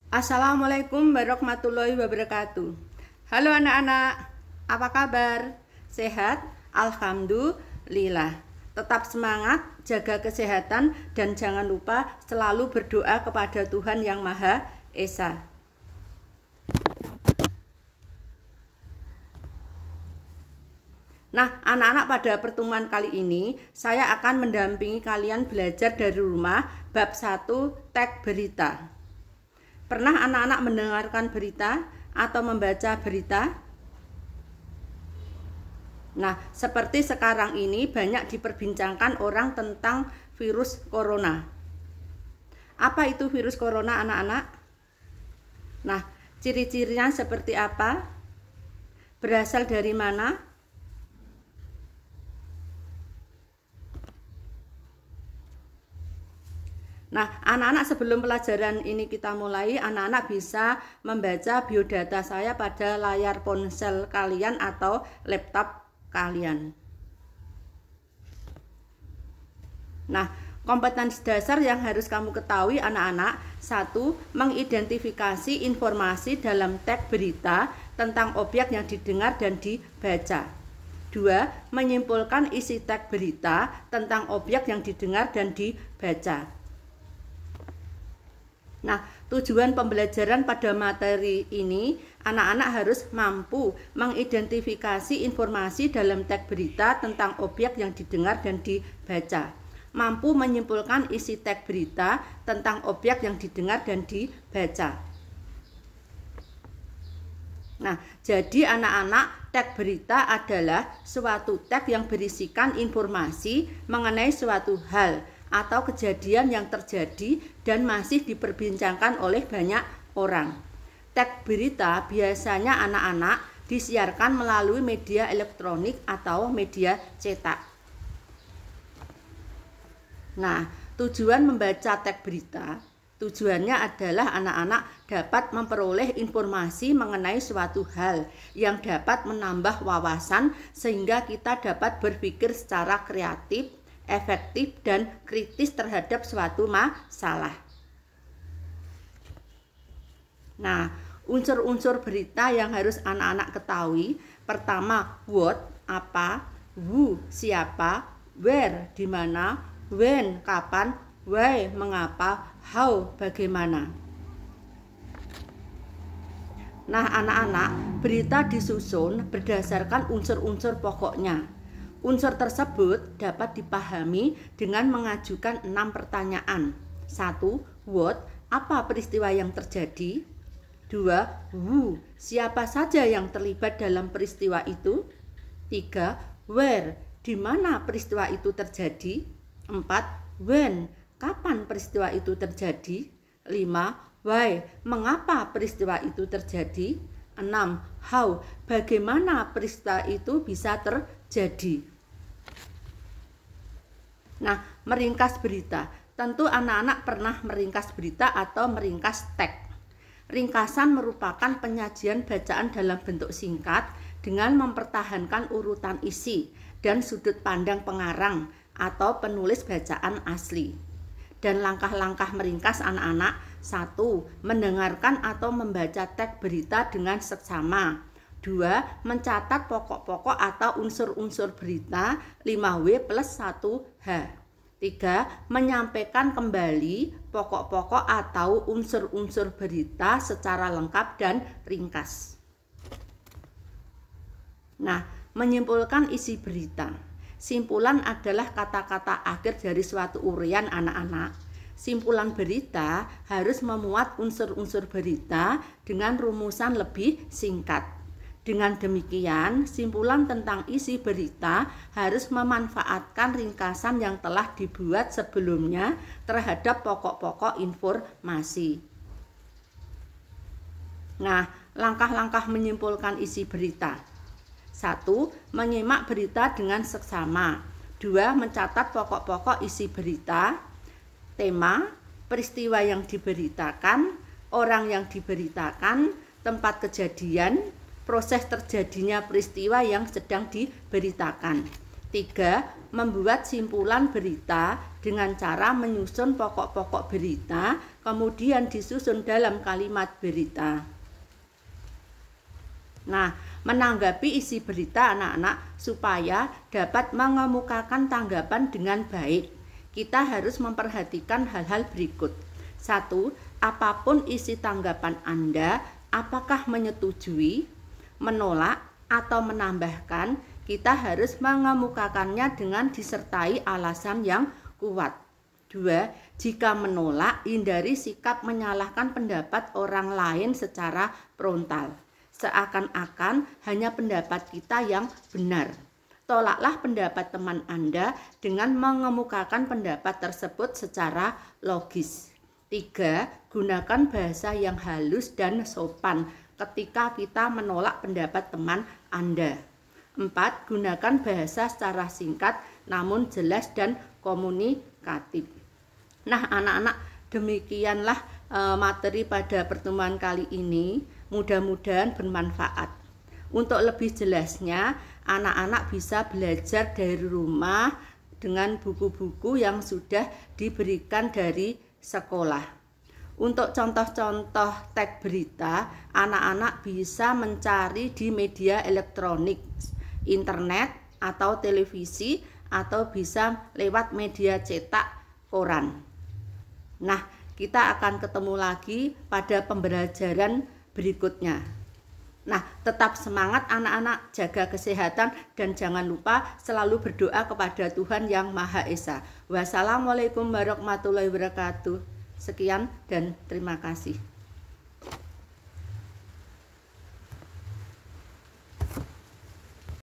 Assalamualaikum warahmatullahi wabarakatuh. Halo anak-anak, apa kabar? Sehat? Alhamdulillah. Tetap semangat, jaga kesehatan, dan jangan lupa selalu berdoa kepada Tuhan Yang Maha Esa. Nah, anak-anak, pada pertemuan kali ini saya akan mendampingi kalian belajar dari rumah bab 1 teks berita. Pernah anak-anak mendengarkan berita atau membaca berita? Nah, seperti sekarang ini banyak diperbincangkan orang tentang virus corona. Apa itu virus corona, anak-anak? Nah, ciri-cirinya seperti apa? Berasal dari mana? Nah, anak-anak, sebelum pelajaran ini kita mulai, anak-anak bisa membaca biodata saya pada layar ponsel kalian atau laptop kalian. Nah, kompetensi dasar yang harus kamu ketahui anak-anak: 1. Mengidentifikasi informasi dalam teks berita tentang objek yang didengar dan dibaca. 2. Menyimpulkan isi teks berita tentang objek yang didengar dan dibaca. Nah, tujuan pembelajaran pada materi ini, anak-anak harus mampu mengidentifikasi informasi dalam teks berita tentang objek yang didengar dan dibaca. Mampu menyimpulkan isi teks berita tentang objek yang didengar dan dibaca. Nah, jadi anak-anak, teks berita adalah suatu teks yang berisikan informasi mengenai suatu hal atau kejadian yang terjadi dan masih diperbincangkan oleh banyak orang. Teks berita biasanya anak-anak disiarkan melalui media elektronik atau media cetak. Nah, tujuan membaca teks berita, tujuannya adalah anak-anak dapat memperoleh informasi mengenai suatu hal yang dapat menambah wawasan sehingga kita dapat berpikir secara kreatif, efektif, dan kritis terhadap suatu masalah. Nah, unsur-unsur berita yang harus anak-anak ketahui: pertama, what, apa; who, siapa; where, di mana; when, kapan; why, mengapa; how, bagaimana. Nah, anak-anak, berita disusun berdasarkan unsur-unsur pokoknya. Unsur tersebut dapat dipahami dengan mengajukan 6 pertanyaan. 1. What, apa peristiwa yang terjadi? 2. Who, siapa saja yang terlibat dalam peristiwa itu? 3. Where, di mana peristiwa itu terjadi? 4. When, kapan peristiwa itu terjadi? 5. Why, mengapa peristiwa itu terjadi? 6. How, bagaimana peristiwa itu bisa terjadi. Nah, meringkas berita. Tentu anak-anak pernah meringkas berita atau meringkas teks. Ringkasan merupakan penyajian bacaan dalam bentuk singkat dengan mempertahankan urutan isi dan sudut pandang pengarang atau penulis bacaan asli. Dan langkah-langkah meringkas anak-anak: 1. Mendengarkan atau membaca teks berita dengan seksama. 2. Mencatat pokok-pokok atau unsur-unsur berita 5W plus 1H. 3. Menyampaikan kembali pokok-pokok atau unsur-unsur berita secara lengkap dan ringkas. Nah, menyimpulkan isi berita. Simpulan adalah kata-kata akhir dari suatu uraian anak-anak. Simpulan berita harus memuat unsur-unsur berita dengan rumusan lebih singkat. Dengan demikian, simpulan tentang isi berita harus memanfaatkan ringkasan yang telah dibuat sebelumnya terhadap pokok-pokok informasi. Nah, langkah-langkah menyimpulkan isi berita: 1. Menyimak berita dengan seksama. 2. Mencatat pokok-pokok isi berita. Tema, peristiwa yang diberitakan, orang yang diberitakan, tempat kejadian, proses terjadinya peristiwa yang sedang diberitakan. 3. Membuat simpulan berita dengan cara menyusun pokok-pokok berita, kemudian disusun dalam kalimat berita. Nah, menanggapi isi berita anak-anak supaya dapat mengemukakan tanggapan dengan baik, kita harus memperhatikan hal-hal berikut. 1. Apapun isi tanggapan Anda, apakah menyetujui, menolak, atau menambahkan, kita harus mengemukakannya dengan disertai alasan yang kuat. 2. Jika menolak, hindari sikap menyalahkan pendapat orang lain secara frontal, seakan-akan hanya pendapat kita yang benar. Tolaklah pendapat teman Anda dengan mengemukakan pendapat tersebut secara logis. 3. Gunakan bahasa yang halus dan sopan ketika kita menolak pendapat teman Anda. 4. Gunakan bahasa secara singkat namun jelas dan komunikatif. Nah, anak-anak, demikianlah materi pada pertemuan kali ini. Mudah-mudahan bermanfaat. Untuk lebih jelasnya, anak-anak bisa belajar dari rumah dengan buku-buku yang sudah diberikan dari sekolah. Untuk contoh-contoh teks berita, anak-anak bisa mencari di media elektronik, internet, atau televisi, atau bisa lewat media cetak koran. Nah, kita akan ketemu lagi pada pembelajaran berikutnya. Nah, tetap semangat anak-anak, jaga kesehatan, dan jangan lupa selalu berdoa kepada Tuhan Yang Maha Esa. Wassalamualaikum warahmatullahi wabarakatuh. Sekian dan terima kasih.